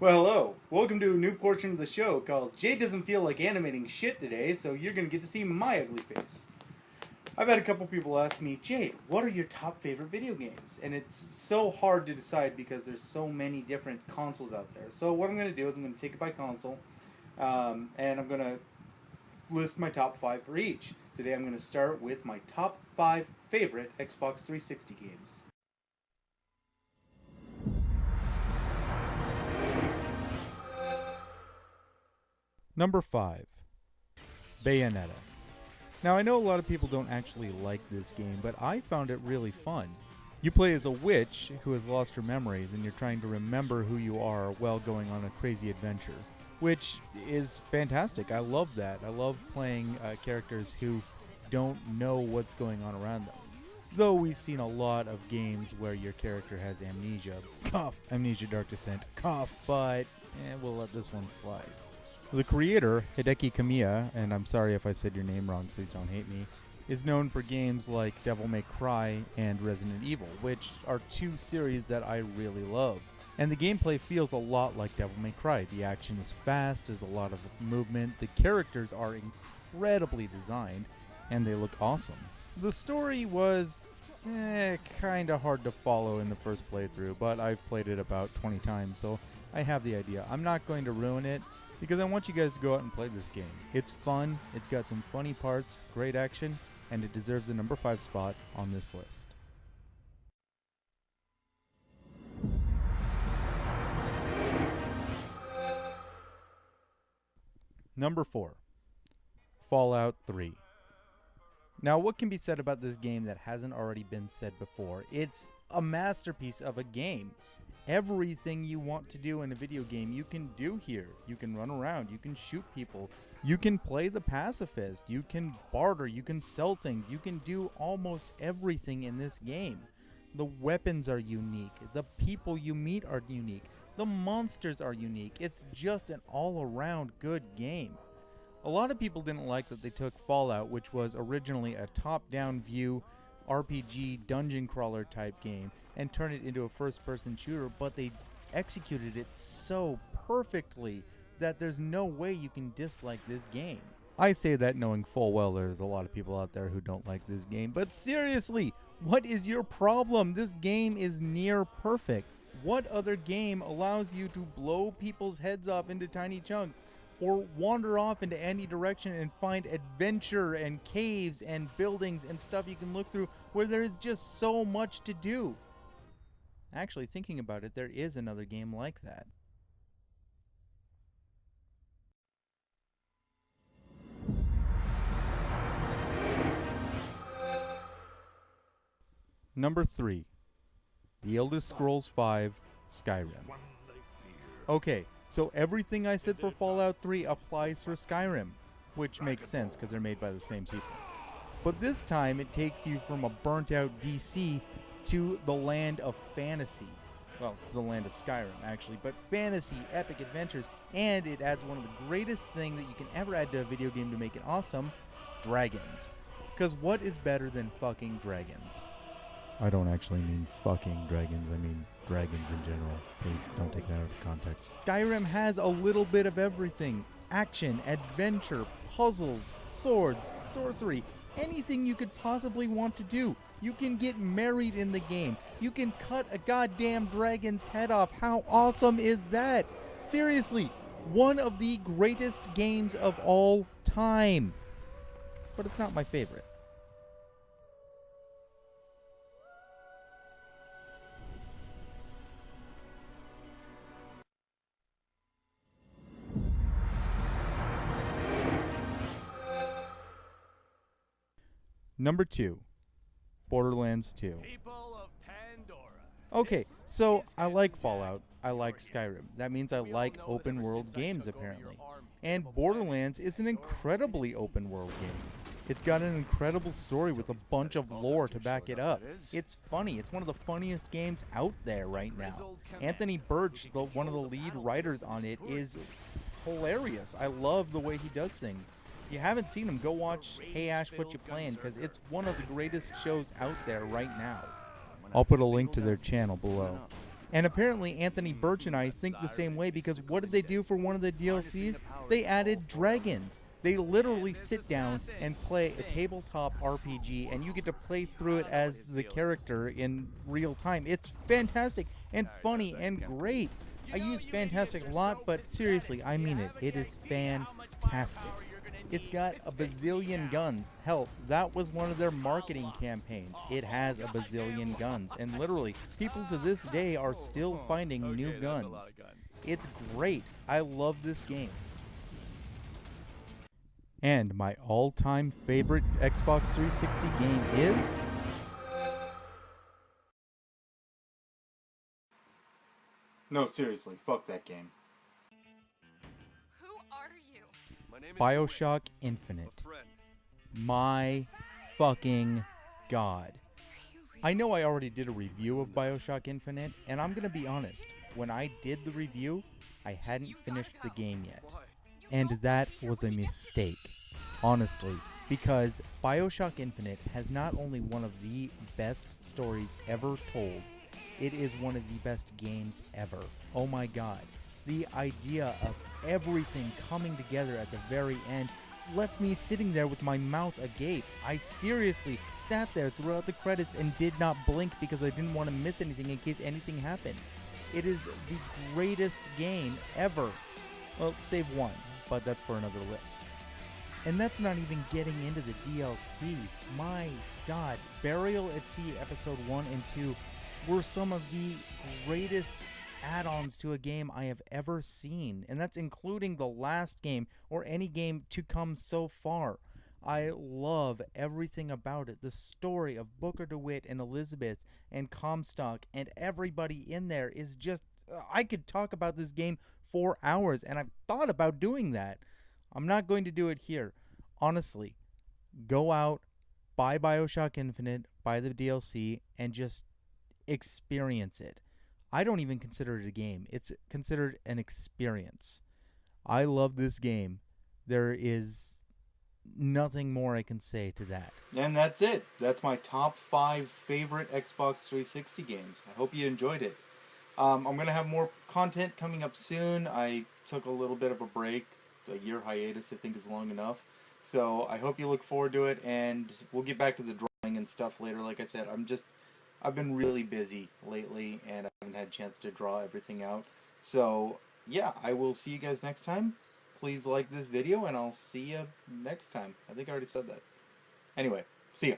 Well, hello. Welcome to a new portion of the show called Jade Doesn't Feel Like Animating Shit Today, so you're going to get to see my ugly face. I've had a couple people ask me, Jade, what are your top favorite video games? And it's so hard to decide because there's so many different consoles out there. So what I'm going to do is I'm going to take it by console, and I'm going to list my top 5 for each. Today I'm going to start with my top 5 favorite Xbox 360 games. Number 5. Bayonetta. Now I know a lot of people don't actually like this game, but I found it really fun. You play as a witch who has lost her memories and you're trying to remember who you are while going on a crazy adventure, which is fantastic. I love that. I love playing characters who don't know what's going on around them. Though we've seen a lot of games where your character has amnesia, cough, Amnesia Dark Descent, cough, but we'll let this one slide. The creator, Hideki Kamiya, and I'm sorry if I said your name wrong, please don't hate me, is known for games like Devil May Cry and Resident Evil, which are two series that I really love. And the gameplay feels a lot like Devil May Cry. The action is fast, there's a lot of movement, the characters are incredibly designed, and they look awesome. The story was kinda hard to follow in the first playthrough, but I've played it about 20 times, so I have the idea. I'm not going to ruin it, because I want you guys to go out and play this game. It's fun, it's got some funny parts, great action, and it deserves the number 5 spot on this list. Number 4. Fallout 3. Now, what can be said about this game that hasn't already been said before? It's a masterpiece of a game. Everything you want to do in a video game, you can do here. You can run around, you can shoot people, you can play the pacifist, you can barter, you can sell things, you can do almost everything in this game. The weapons are unique, the people you meet are unique, the monsters are unique. It's just an all-around good game. A lot of people didn't like that they took Fallout, which was originally a top-down view RPG dungeon crawler type game, and turn it into a first-person shooter, but they executed it so perfectly that there's no way you can dislike this game. I say that knowing full well there's a lot of people out there who don't like this game, but seriously, what is your problem? This game is near perfect. What other game allows you to blow people's heads off into tiny chunks, or wander off into any direction and find adventure and caves and buildings and stuff you can look through where there is just so much to do? Actually, thinking about it, there is another game like that. Number 3. The Elder Scrolls V Skyrim. Okay, so everything I said for Fallout 3 applies for Skyrim, which makes sense because they're made by the same people. But this time it takes you from a burnt out DC to the land of fantasy. Well, it's the land of Skyrim actually, but fantasy, epic adventures, and it adds one of the greatest things that you can ever add to a video game to make it awesome, dragons. Because what is better than fucking dragons? I don't actually mean fucking dragons, I mean dragons in general. Please don't take that out of context. Skyrim has a little bit of everything. Action, adventure, puzzles, swords, sorcery, anything you could possibly want to do. You can get married in the game. You can cut a goddamn dragon's head off. How awesome is that? Seriously, one of the greatest games of all time. But it's not my favorite. Number 2. Borderlands 2. Okay, so I like Fallout, I like Skyrim. That means I like open world games apparently. And Borderlands is an incredibly open world game. It's got an incredible story with a bunch of lore to back it up. It's funny. It's one of the funniest games out there right now. Anthony Birch, one of the lead writers on it, is hilarious. I love the way he does things. If you haven't seen him, go watch Hey Ash, What You Playing, because it's one of the greatest shows out there right now. I'll put a link to their channel below. And apparently Anthony Birch and I think the same way, because what did they do for one of the DLCs? They added dragons. They literally sit down and play a tabletop RPG, and you get to play through it as the character in real time. It's fantastic and funny and great. I use fantastic a lot, but seriously, I mean it. It is fantastic. It's got a bazillion guns. Hell, that was one of their marketing campaigns. It has a bazillion guns. And literally, people to this day are still finding new guns. It's great. I love this game. And my all-time favorite Xbox 360 game is... No, seriously, fuck that game. Who are you? Bioshock Infinite. My fucking god. I know I already did a review of Bioshock Infinite, and I'm gonna be honest, when I did the review, I hadn't finished the game yet. And that was a mistake, honestly, because Bioshock Infinite has not only one of the best stories ever told, it is one of the best games ever. Oh my god. The idea of everything coming together at the very end left me sitting there with my mouth agape. I seriously sat there throughout the credits and did not blink because I didn't want to miss anything in case anything happened. It is the greatest game ever. Well, save one, but that's for another list. And that's not even getting into the DLC. My god, Burial at Sea Episode 1 and 2 were some of the greatest add-ons to a game I have ever seen, and that's including the last game or any game to come so far. I love everything about it. The story of Booker DeWitt and Elizabeth and Comstock and everybody in there is just... I could talk about this game for hours, and I've thought about doing that. I'm not going to do it here. Honestly, go out, buy Bioshock Infinite, buy the DLC, and just experience it. I don't even consider it a game. It's considered an experience. I love this game. There is nothing more I can say to that. And that's it. That's my top 5 favorite Xbox 360 games. I hope you enjoyed it. I'm going to have more content coming up soon. I took a little bit of a break. A year hiatus, I think, is long enough. So I hope you look forward to it, and we'll get back to the drawing and stuff later. Like I said, I've been really busy lately, and I haven't had a chance to draw everything out. So, yeah, I will see you guys next time. Please like this video, and I'll see you next time. I think I already said that. Anyway, see ya.